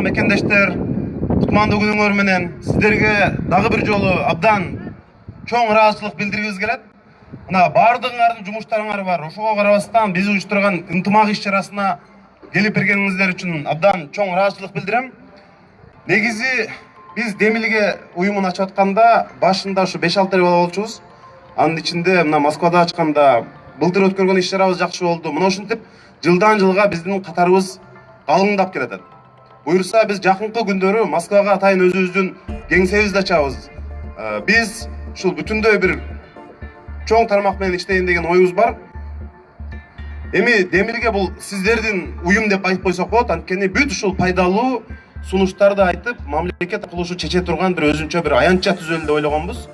урматтуу мекендештер, кутмандуу күнүңөр менен сиздерге дагы бир жолу абдан чоң ыраазычылык билдиргибиз келет. Мына баардыгыңардын жумуштарыңар бар. Ошого карабастан биз уюштурган ынтымак иш-чарасына келип бергениңиздер үчүн абдан чоң ыраазычылык билдирем. Негизи биз Демилге уюмун ачып атканда башында ушу 5-6 бала болчубуз. Анын ичинде мына Москвада ачканда былтыр өткөргөн иш-чарабыз жакшы болду. Мына ушинтип жылдан жылга биздин катарыбыз калыңдап келатат. Буюрса биз жакынкы күндөрү Москвага атайын өзүбүздүн кеңсебизди ачабыз. Биз ушул бүтүндөй бир чоң тармак менен иштейин деген оюбуз бар. Эми Демилге бул сиздердин уюм деп айтып койсок болот, анткени бүт ушул пайдалуу сунуштарды айтып, мамлекет кылышы чече турган бир өзүнчө бир аянтча түзөлү деп ойлогонбуз.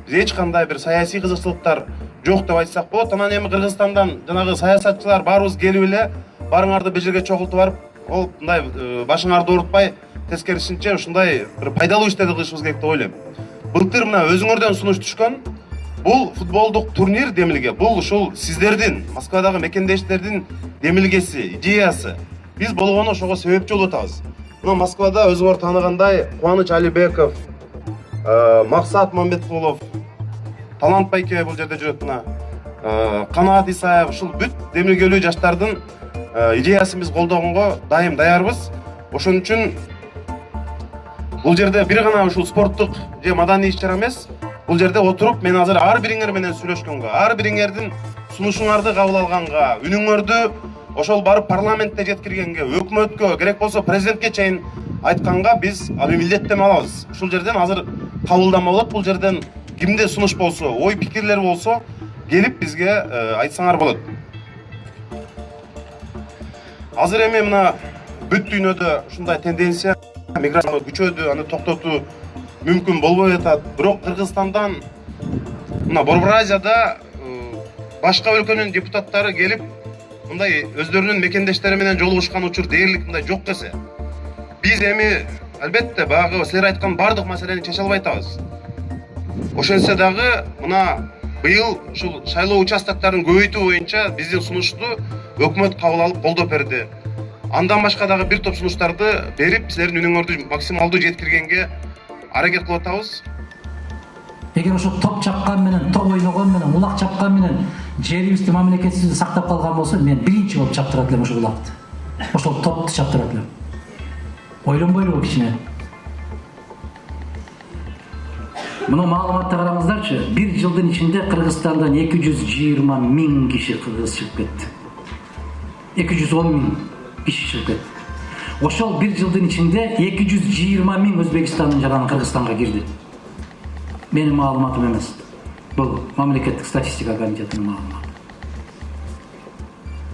Биз эч кандай бир саясий кызыкчылыктар жок деп айтсак болот. Анан эми Кыргызстандан жанагы саясатчылар баарыбыз келип эле барыңарды бир жерге чогултуп барып, ол мындай башыңарды оорутпай, тескерисинче ушундай бир пайдалуу иштерди кылышыбыз керек деп ойлойм. Былтыр мына өзүңөрдөн сунуш түшкөн бул футболдук турнир Демилге, бул ушул сиздердин Москвадагы мекендештердин демилгеси, идеясы. Биз болгону ошого себепчи болуп атабыз. Мына Москвада өзүңөр тааныгандай Кубаныч Алибеков, Максат Мамбеткулов, Талант Байке бул жерде жүрөт мына. Канаат Исаев, ушул бүт демилгелүү жаштардын идеясын биз колдогонго дайым даярбыз. Ошон үчүн бул жерде бир гана ушул спорттук же маданий иш-чара эмес, бул жерде отуруп мен азыр ар бириңер менен сүйлөшкөнгө, ар бириңердин сунушуңарды кабыл алганга, үнүңөрдү ошол барып парламентте жеткиргенге, өкмөткө, керек болсо президентке чейин айтканга биз милдеттенме алабыз. Ушул жерден азыр кабылдама болот. Бул жерден кимде сунуш болсо, ой пикирлер болсо, келип бизге айтсаңар болот. Азыр эми мына бүт дүйнөдө ушундай тенденция миграция күчөдү, аны токтотуу мүмкүн болбой атат. Бирок Кыргызстандан мына Борбор Азияда башка өлкөнүн депутаттары келип мындай өздөрүнүн мекендештери менен жолугушкан учур дээрлик мындай жок десе, биз эми албетте баягы силер айткан бардык маселени чече албай атабыз. Ошентсе дагы мына быйыл ушул шайлоо участоктарын көбөйтүү боюнча биздин сунушту өкмөт кабыл алып колдоп берди. Андан башка дагы бир топ сунуштарды берип, силердин үнүңөрдү максималдуу жеткиргенге аракет кылып атабыз. Эгер ошо топ чапкан менен, топ ойногон менен, улак чапкан менен жерибизди, мамлекетибизди сактап калган болсо, мен биринчи болуп чаптырат элем ошол улакты. Ошол топту чаптырат элем. Ойлонбойлубу кичине? Мына маалыматты караңыздарчы, бир жылдын ичинде Кыргызстандан 220 000 киши кыргыз чыгып кетти. 210 000 киши чыгып кетти. Ошол бир жылдын ичинде 220 000 Өзбекстандын жагынан Кыргызстанга кирди. Менин маалыматым эмес. Бул мамлекеттик статистика комитетинин маалыматы.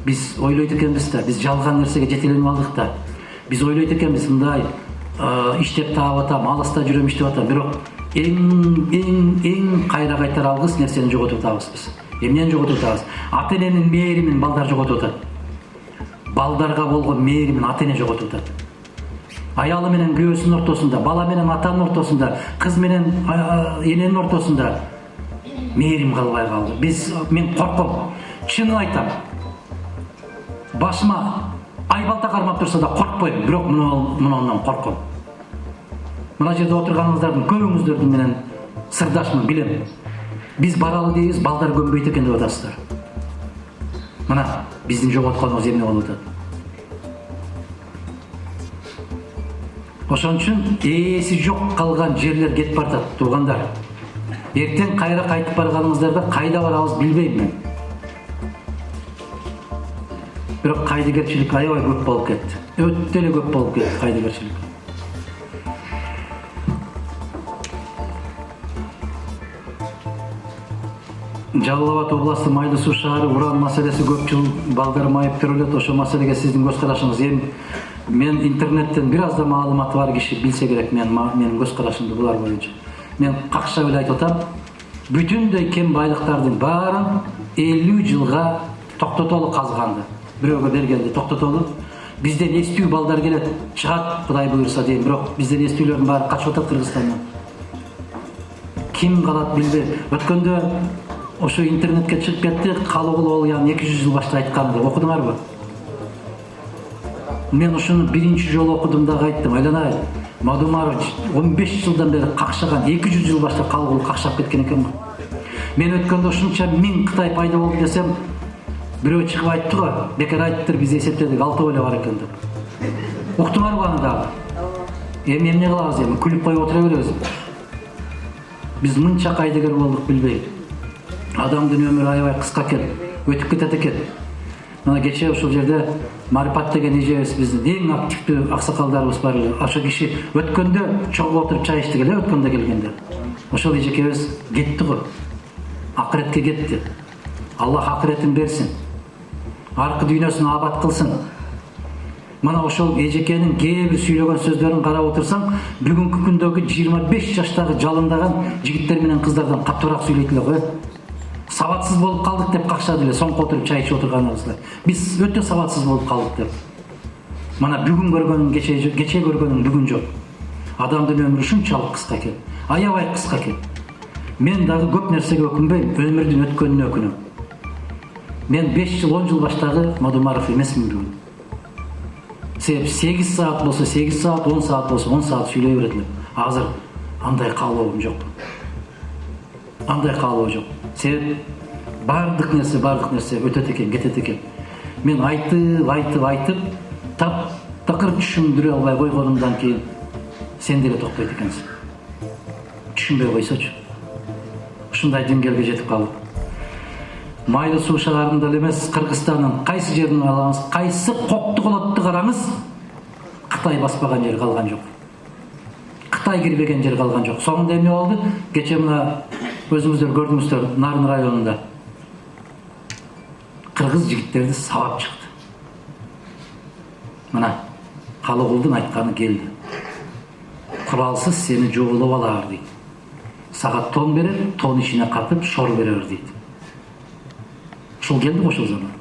Биз ойлойт экенбиз да, биз жалган нерсеге жетеленип алдык да. Биз ойлойт экенбиз мындай иштеп таап атам, алыста жүрөм иштеп атам, бирок эң кайра кайтара алгыс нерсени жоготуп атабыз биз. Эмнени жоготуп атабыз? Ата-эненин мээримин балдар жоготуп атат. Балдарга болгон мээримин ата-эне жоготуп атат. Аялы менен күйөөсүнүн ортосунда, бала менен атанын ортосунда, кыз менен эненин ортосунда мээрим калбай калды. Мен корком. Чынын айтам. Башыма айбалта кармап турса да коркпойм, бирок мындан корком. Мына жерде отурганыңыздардын көбүңүздөрдүн менен сырдашмын, билем. Биз баралы дейбиз, балдар көнбөйт экен деп атасыздар. Мына биздин жоготконубуз эмне болуп атат. Ошон үчүн ээси жок калган жерлер кетип баратат, туугандар. Эртең кайра кайтып барганыңыздарда кайда барабыз билбейм мен. Бирок кайдыгерчилик аябай көп болуп кетти. Өтө эле көп болуп кетти кайдыгерчилик. Жалал Абад областы Майлы суу шаары уран маселеси көп жыл балдар майып көрүлөт. Ошол маселеге сиздин көз карашыңыз эми мен интернеттен бир аз да маалыматы бар киши билсе керек менин көз карашымды булар боюнча. Мен какшап эле айтып атам, бүтүндөй кен байлыктардын баарын 50 жылга токтотолу казганды. Бирөөгө бергенде токтотолу. Бизден эстүү балдар келет, чыгат Кудай буйрса дейм, бирок бизден эстүүлөрдүн баары качып атат Кыргызстандан. Ким калат билбейм. Өткөндө ошо интернетке чыгып кетти, Калыгул Олуян 200 жыл башта айткан деп окудуңарбы? мен ушуну биринчи жолу окудум дагы айттым. Айланай, Мадумаров 15 жылдан бери какшаган, 200 жыл баштап калгыл какшап кеткен экен го. Мен өткөндө ушунча 1000 Кытай пайда болду десем, бирөө чыгып айтты го, бекер айттыр, биз эсептедик 6 эле бар экен деп. Уктуңарбы аны дагы? Эми эмне кылабыз эми? Күлүп коюп отура беребиз. Биз мынча кайдыгер болдук билбейм. Адамдын өмүрү аябай кыска экен, өтүп кетет экен. Мына кечээ ушул жерде Марипат деген эжебиз, биздин эң активдүү аксакалдарыбыз бар эле. Ошо киши өткөндө чогуу отуруп чай ичтик эле, өткөндө келгенде. Ошол эжекебиз кетти го. Акыретке кетти. Аллах акыретин берсин. Аркы дүйнөсүн абат кылсын. Мына ошол эжекенин кээ бир сүйлөгөн сөздөрүн карап отурсаң, бүгүнкү күндөгү 25 жаштагы жалындаган жигиттер менен кыздардан каттуураак сүйлөйт эле го. Сабатсыз болуп калдык деп какшады эле, соңку отуруп чай ичип отурганыбызда. Биз өтө сабатсыз болуп калдык деп. Мына бүгүн көргөнүң кечээ көргөнүң бүгүн жок. Адамдын өмүрү ушунчалык кыска экен. Аябай кыска экен. Мен дагы көп нерсеге өкүнбөйм, өмүрдүн өткөнүнө өкүнөм. Мен 5 жыл, 10 жыл баштагы Мадумаров эмесмин бүгүн. Себеп 8 саат болсо 8 саат, 10 саат болсо 10 саат сүйлөй берет элем. Азыр андай каалоом жок. Андай каалоо жок. Себеп бардык нерсе өтөт экен, кетет экен. Мен айтып, такыр түшүндүрө албай койгонумдан кийин сен деле токпойт экенсиң. Түшүнбөй койсочу. Ушундай деңгээлге жетип калдык. Майлы суу шаарында эле эмес, Кыргызстандын кайсы жерин алабыз, кайсы коктуголотту караңыз, Кытай баспаган жер калган жок. Кытай кирбеген жер калган жок. Соңунда эмне болду? Кече мына өзүңүздөр көрдүңүздөр, Нарын районунда кыргыз жигиттерди сабап чыкты. Мына Калыгулдун айтканы келди. Куралсыз сени жоолоп алар дейт. Сага тон берер, тон ичине катып шор берер дейт. Ушул келди го ошол заман.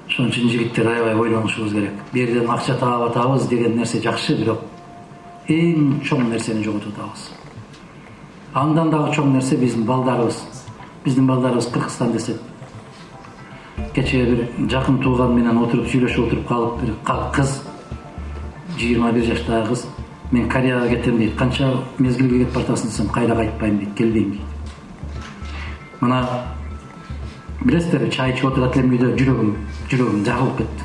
Ошон үчүн жигиттер аябай ойлонушубуз керек. Берден акча таап атабыз деген нерсе жакшы, бирок эң чоң нерсени жоготуп атабыз. Андан дагы чоң нерсе биздин балдарыбыз. Биздин балдарыбыз Кыргызстан десет. Кечээ бир жакын тууган менен отуруп сүйлөшүп отуруп калып, бир кыз 21 жаштагы кыз, мен Кореяга кетем дейт. Канча мезгилге кетип бартасың десем, кайда кайтпайм дейт, келбейм дейт. Мына билесиздер, чай ичип отурат элем үйдө, жүрөгүм жагылып кетти.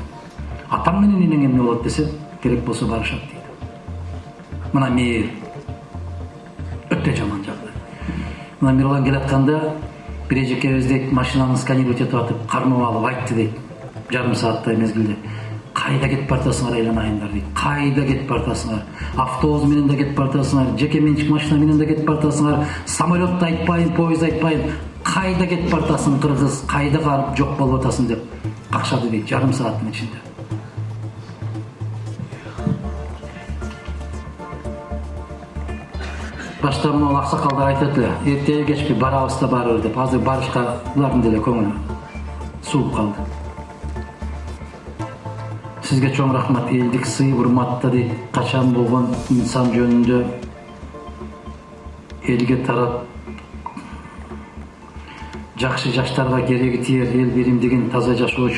Атам менен энең эмне болот десе, керек болсо барышат дейт. Мына мейир өтө жаман жагдай. Мына Мирлан келатканда бир эжекебиз дейт, машинаны сканировать этип атып, кармап алып айтты дейт, жарым сааттай мезгилде. Кайда кетип бартасыңар айланайындар дейт. Кайда кетип бартасыңар? Автобус менен да кетип бартасыңар, жеке менчик машина менен да кетип бартасыңар, самолетто айтпайын, поезд айтпайын. Кайда кетип бартасың кыргыз? Кайда карып жок болуп атасың деп какшады дейт, жарым сааттын ичинде. Башта мына аксакалдар айтат эле, эртеги кечки барабыз да барыбыз деп. Азыр барышка булардын деле көңүлү сууп калды. Сизге чоң рахмат, элдик сый, урматта дейт, качан болгон инсан жөнүндө элге тарап жакшы жаштарга кереги тиер, эл биримдигин таза жашоого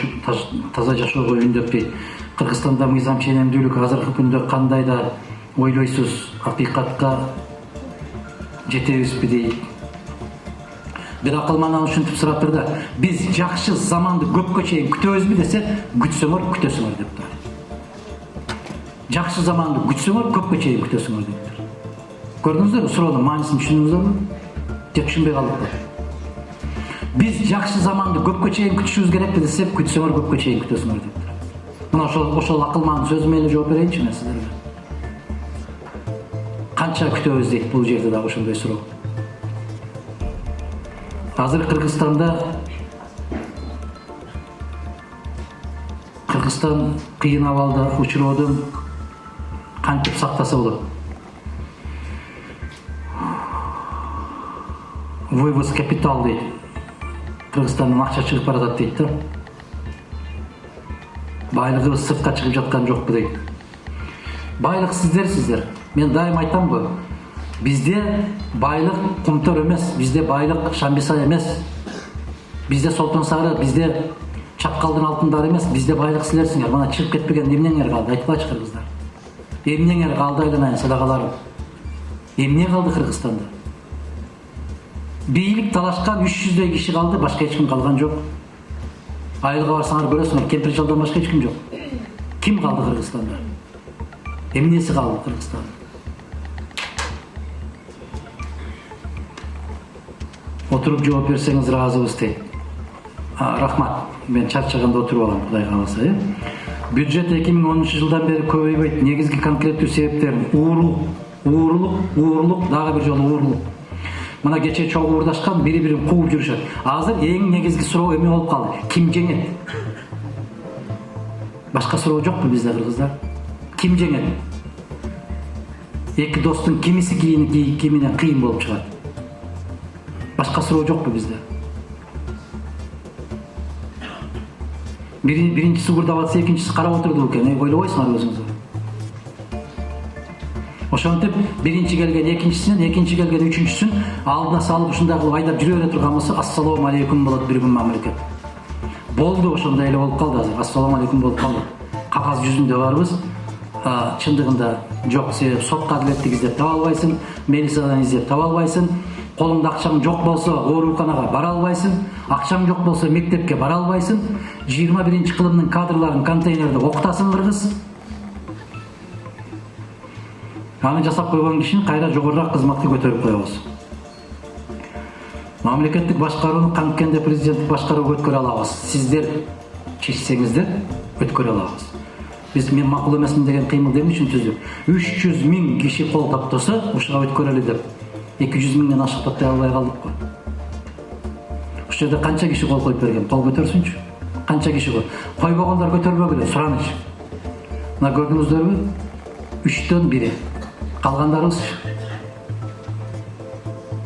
үндөп дейт. Кыргызстанда мыйзам ченемдүүлүк азыркы күндө кандай да ойлойсуз, акыйкатка жетебизби дейт. Бир акылман ушинтип сурап да, биз жакшы заманды көпкө чейин күтөбүзбү десе, күтсөңөр, күтөсүңөр деп тур. Жакшы заманды күтсөңөр, көпкө чейин күтөсүңөр деп тур. Көрдүңүздөрбү, суроонун маанисин түшүндүңүздөрбү? Же түшүнбөй калдыкпы? Биз жакшы заманды көпкө чейин күтүшүбүз керекпи десек, күтсөңөр, көпкө чейин күтөсүңөр деп тур. Мына ошол акылмандын сөзү менен жооп берейинчи мен сиздерге. Канча күтөбүз дейт бул жерде дагы ошондой суроо. Азыр Кыргызстан кыйын абалда учуроодон кантип сактаса болот? Вывоз капитал дейт. Кыргызстандан акча чыгып баратат дейт да. Байлыгыбыз сыртка чыгып жаткан жокпу дейт. Байлык сиздер. Мен дайым айтам го. Bizde baylık kumtor emez, bizde baylık Şambisa emez, bizde Solton Sarı, bizde чапкалдын алтындары эмес, бизде байлык силерсиңер. Мына чыгып кетпеген эмнеңер калды? Айтпачы кыргыздар. Эмнеңер калды айланайын садакаларым? Эмне калды Кыргызстанда? Бийлик талашкан 300дей киши калды, башка эч ким калган жок. Айылга барсаңар көрөсүңөр, кемпир шалдан башка эч ким жок. Ким калды Кыргызстанда? Эмнеси калды Кыргызстанда? Отуруп жооп берсеңиз ыраазыбыз дейт. Рахмат. Мен чарчаганда отуруп алам, Кудай кааласа. Бюджет 2010 жылдан бери көбөйбөйт. Негизги конкреттүү себептерин уурулук, дагы бир жолу уурулук. Мына кече чогуу уурдашкан, бири-бирин кууп жүрүшөт. Азыр эң негизги суроо эме болуп калды? Ким жеңет? Башка суроо жокпу бизде кыргыздар? Ким жеңет? Эки достун кимиси киминен кыйын болуп чыгат? Башка суроо жокпу бизде? Биринчиси уурдап атса, экинчиси карап отурду экен. Ойлобойсуңарбы өзүңүз? Ошентип биринчи келген экинчисинен, экинчи келген үчүнчүсүн алдына салып ушундай кылып айдап жүрө бере турган болсо, ассалому алейкум болот бир күн мамлекет. Болду, ошондой эле болуп калды азыр. Ассалому алейкум болуп калды. Кагаз жүзүндө барбыз. Чындыгында жок, себеп сотко адилеттик издеп таба албайсың, милициядан издеп таба албайсың. Колуңда акчаң жок болсо, ооруканага бара албайсың. Акчаң жок болсо, мектепке бара албайсың. 21-кылымдын кадрларын контейнерде окутасың кыргыз. Аны жасап койгон кишини кайра жогорураак кызматка көтөрүп коебуз. Мамлекеттик башкарууну канткенде президенттик башкарууга өткөрө алабыз. Сиздер чечсеңиздер өткөрө алабыз. Мен макул эмесмин деген кыймылды эмне үчүн түздүк? 300 000 киши кол таптаса, ушуга өткөрөлү деп 200 000ден ашык таптай албай калдык го. Ушул жерде канча киши кол коюп берген? Кол көтөрсүнчү. Канча киши койбогондор көтөрбөгүлө, сураныч. Мына көрдүңүздөрбү? 3-төн 1. Калгандарыбыз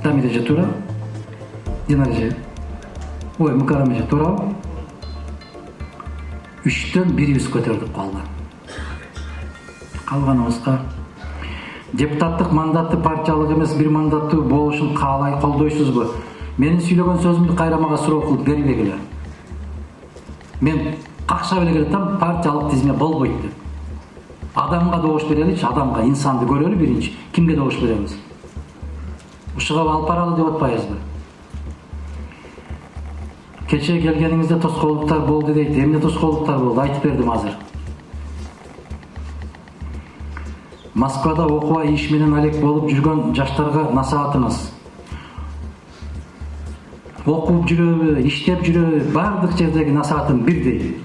Дамиреже тура, Динареже, ой, Мукарамеже тура. 3-төн 1 көтөрдүк калган. Калганыбызга депутаттык мандатты партиялык эмес бир мандаттуу болушун каалай колдойсузбу? Менин сүйлөгөн сөзүмдү кайра мага суроо кылып бербегиле. Мен какшап эле келатам, партиялык тизме болбойт деп. Адамга добуш береличи, адамга, инсанды көрөлү биринчи. Кимге добуш беребиз? Ушуга алып баралы деп атпайбызбы? Кече келгениңизде тоскоолдуктар болду дейт. Эмне тоскоолдуктар болду? Айтып бердим азыр. Москвада окуя иш менен алек болуп жүргөн жаштарга насаатыңыз. Окуп жүрөбү, иштеп жүрөбү, бардык жердеги насаатым бирдей.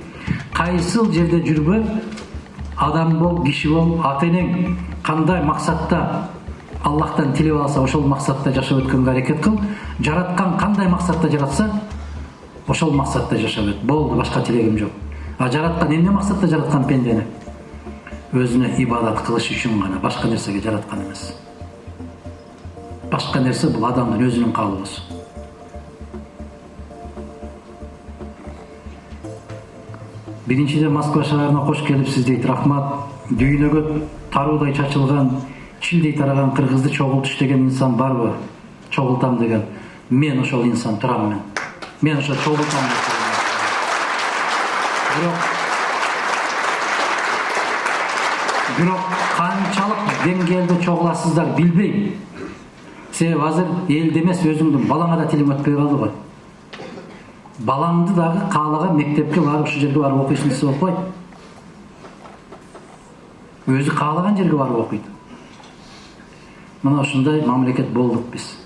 Кайсыл жерде жүрбө, адам бол, киши бол, ата-энең кандай максатта Аллахтан тилеп алса, ошол максатта жашап өткөнгө аракет кыл. Жараткан кандай максатта жаратса, ошол максатта жашап өт. Болду, башка тилегим жок. Жараткан эмне максатта жараткан пендени? Өзүнө ибадат кылыш үчүн гана, башка нерсеге жараткан эмес. Башка нерсе бул адамдын өзүнүн каалоосу. Биринчиден Москва шаарына кош келипсиз дейт. Рахмат. Дүйнөгө таруудай чачылган, чилдей тараган кыргызды чогултуш деген инсан барбы? Чогултам деген. Мен ошол инсан турам мен. Мен ошо чогултам деген. Бирок канчалык деңгээлде чогуласыздар билбейм. Себеби азыр элде эмес, өзүңдүн балаңа да тилиң өтпөй калды го. Балаңды дагы каалаган мектепке барып, ушул жерге барып окуйсуң десе окубайт. Өзү каалаган жерге барып окуйт. Мына ушундай мамлекет болдук биз.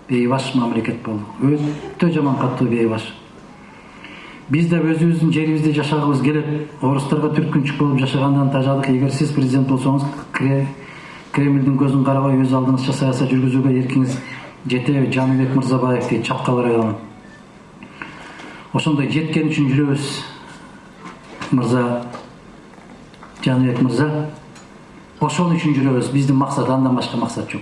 Бейбаш мамлекет болдук. Өтө жаман каттуу бейбаш. Биз да өзүбүздүн жерибизде жашагыбыз келет. Орустарга түрткүнчүк болуп жашагандан тажадык. Эгер сиз президент болсоңуз, Кремлдин көзүн карабай өз алдыңызча саясат жүргүзүүгө эркиңиз жетеби? Жаныбек Мырзабаев дейт, чапкал району. Ошондой жеткен үчүн жүрөбүз. Мырза, Жаныбек мырза, ошол үчүн жүрөбүз. Биздин максат, андан башка максат жок.